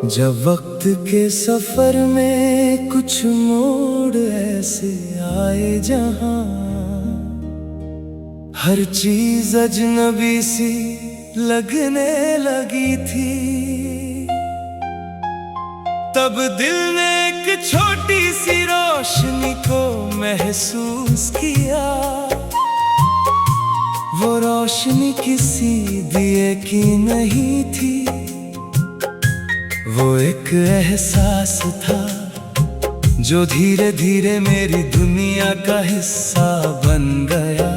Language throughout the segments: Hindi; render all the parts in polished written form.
जब वक्त के सफर में कुछ मोड़ ऐसे आए जहां हर चीज अजनबी सी लगने लगी थी, तब दिल ने एक छोटी सी रोशनी को महसूस किया। वो रोशनी किसी दिए की नहीं थी, वो एक एहसास था जो धीरे धीरे मेरी दुनिया का हिस्सा बन गया।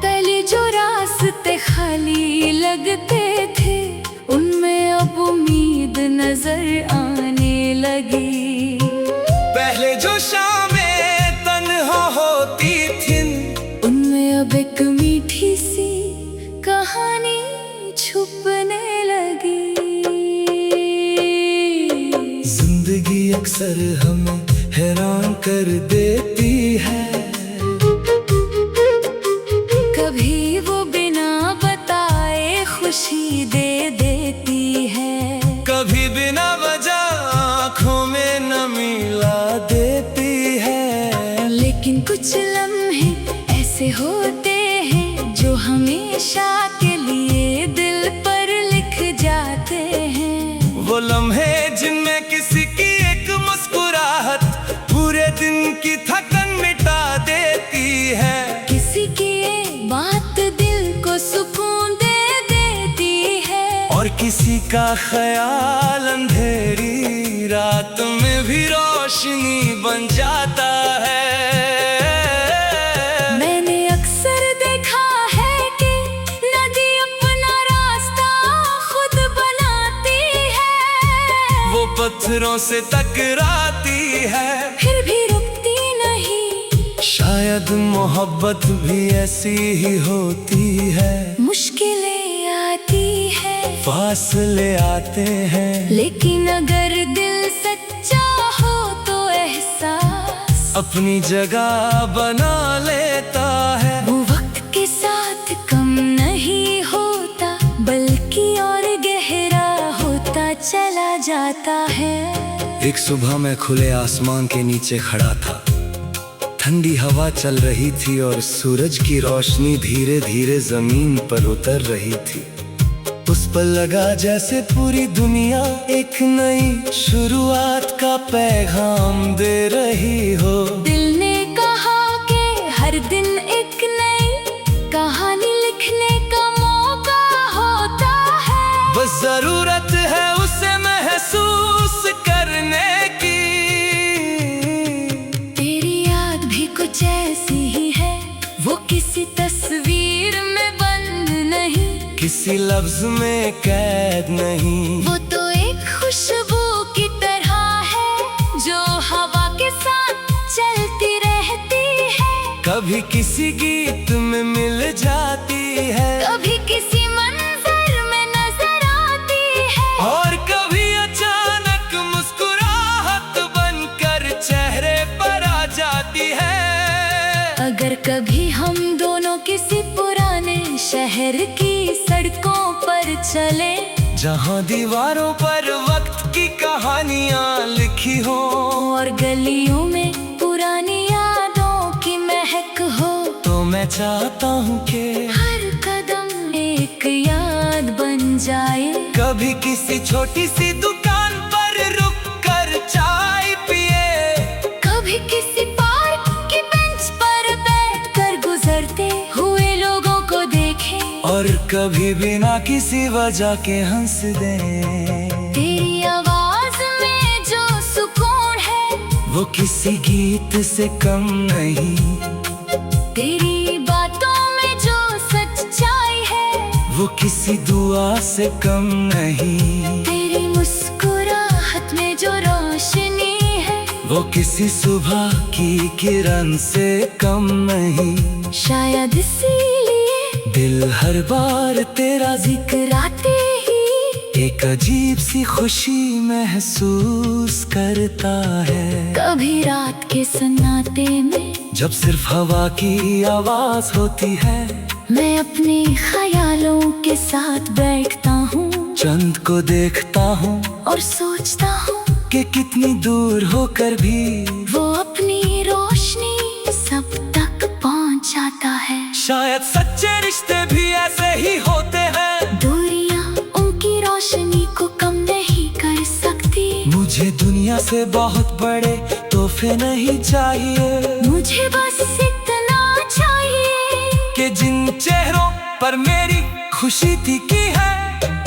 पहले जो रास्ते खाली लगते थे उनमें अब उम्मीद नजर आने लगी। पहले जो शामें तन्हा होती थीं उनमें अब एक मीठी सी कहानी छुपने लगी। जिंदगी अक्सर हमें हैरान कर देती है, कभी वो बिना बताए खुशी दे देती है, कभी बिना वजह आँखों में नमी ला देती है। लेकिन कुछ लम्हे ऐसे होते हैं जो हमेशा के लिए दिल पर लिख जाते हैं। वो लम्हे जिनमें किसी की एक मुस्कुराहट पूरे दिन की थकन मिटा देती है, किसी की एक बात दिल को सुकून दे देती है, और किसी का ख्याल अंधेरी रात में भी रोशनी बन जाता है। मैंने अक्सर देखा है कि नदी अपना रास्ता खुद बनाती है, वो पत्थरों से टकराती है फिर भी रुकती नहीं। शायद मोहब्बत भी ऐसी ही होती है, मुश्किलें आती है, फासले आते हैं, लेकिन अगर दिल सच्चा हो तो एहसास अपनी जगह बना लेता है। वो वक्त के साथ कम नहीं होता बल्कि और गहरा होता चला जाता है। एक सुबह मैं खुले आसमान के नीचे खड़ा था, ठंडी हवा चल रही थी और सूरज की रोशनी धीरे धीरे जमीन पर उतर रही थी। उस पर लगा जैसे पूरी दुनिया एक नई शुरुआत का पैगाम दे रही हो। दिल ने कहा कि हर दिन एक नई कहानी लिखने का मौका होता है, बस जरूरत है उसे महसूस करने की। तेरी याद भी कुछ ऐसी ही है, वो किसी तस्वीर में बंद नहीं, किसी लफ्ज में कैद नहीं। वो तो एक खुशबू की तरह है जो हवा के साथ चलती रहती है, कभी किसी गीत में मिल जाती है, कभी किसी मंजर में नजर आती है, और कभी अचानक मुस्कुराहट बनकर चेहरे पर आ जाती है। अगर कभी हम दोनों किसी पुराने शहर की सड़कों पर चले, जहाँ दीवारों पर वक्त की कहानियाँ लिखी हो, और गलियों में पुरानी यादों की महक हो, तो मैं चाहता हूँ कि हर कदम एक याद बन जाए। कभी किसी छोटी सी दुकान पर रुक कर चाय पिए, कभी किसी पार्क की बेंच पर बैठकर गुजरते हुए लोगों को देखें, और कभी बिना किसी वजह के हंस दें। तेरी आवाज में जो सुकून है वो किसी गीत से कम नहीं, तेरी बातों में जो सच्चाई है वो किसी दुआ से कम नहीं, तेरी मुस्कुराहट में जो रोशनी है वो किसी सुबह की किरण से कम नहीं। शायद इसीलिए दिल हर बार तेरा जिक्र आते ही एक अजीब सी खुशी महसूस करता है। कभी रात के सन्नाटे में जब सिर्फ हवा की आवाज होती है, मैं अपने ख्यालों के साथ बैठता हूँ, चंद को देखता हूँ और सोचता हूँ कि कितनी दूर होकर भी वो अपनी रोशनी सब तक पहुँचाता है। शायद सच्चे रिश्ते भी ऐसे ही होते हैं। दूरियां उनकी रोशनी को कम नहीं कर सकती। मुझे दुनिया से बहुत बड़े तोहफे नहीं चाहिए। मुझे बस इतना चाहिए कि जिन चेहरों पर मेरी खुशी थी की है,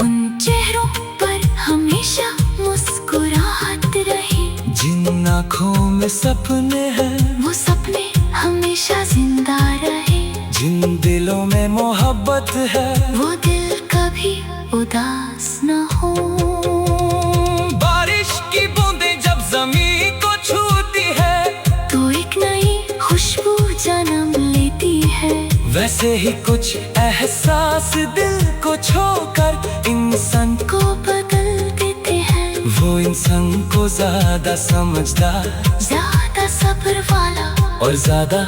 उन चेहरों पर हमेशा मुस्कुराहट रहे। जिन आँखों में सपने हैं, वो सपने हमेशा जिंदा रहे। जिन दिलों में मोहब्बत है, वो दिल कभी उदास न हो। बारिश की बूंदें जब जमीन को छूती है तो एक नई खुशबू जन्म लेती है। वैसे ही कुछ एहसास दिल को छोकर इंसान को बदल देते हैं। वो इंसान को ज्यादा समझदार, ज्यादा सब्र वाला और ज्यादा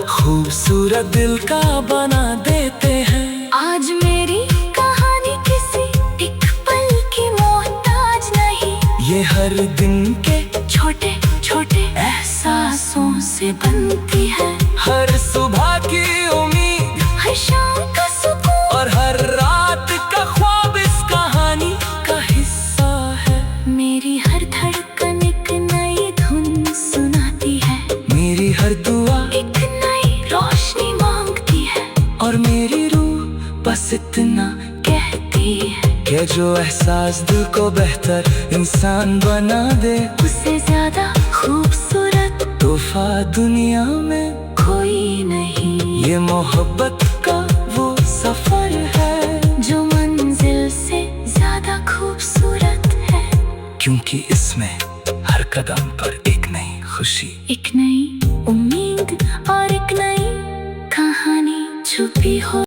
खूबसूरत दिल का बना देते हैं। आज मेरी कहानी किसी एक पल की मोहताज नहीं। ये हर दिन के छोटे छोटे एहसासों से बनती है। हर सुबह की उम्मीद, हर शाम का सुकून और हर रात का ख्वाब इस कहानी का हिस्सा है। मेरी हर धड़कन एक नई धुन सुनाती है। मेरी हर दुआ एक नई रोशनी मांगती है। और मेरी रूह बस इतना कहती है कि जो एहसास दिल को बेहतर इंसान बना दे, उससे ज्यादा खूबसूरत तोहफा दुनिया में कोई नहीं। ये मोहब्बत का वो सफर है जो मंजिल से ज्यादा खूबसूरत है। क्योंकि इसमें हर कदम पर एक नई खुशी, एक नई उम्मीद और एक नई कहानी छुपी हो।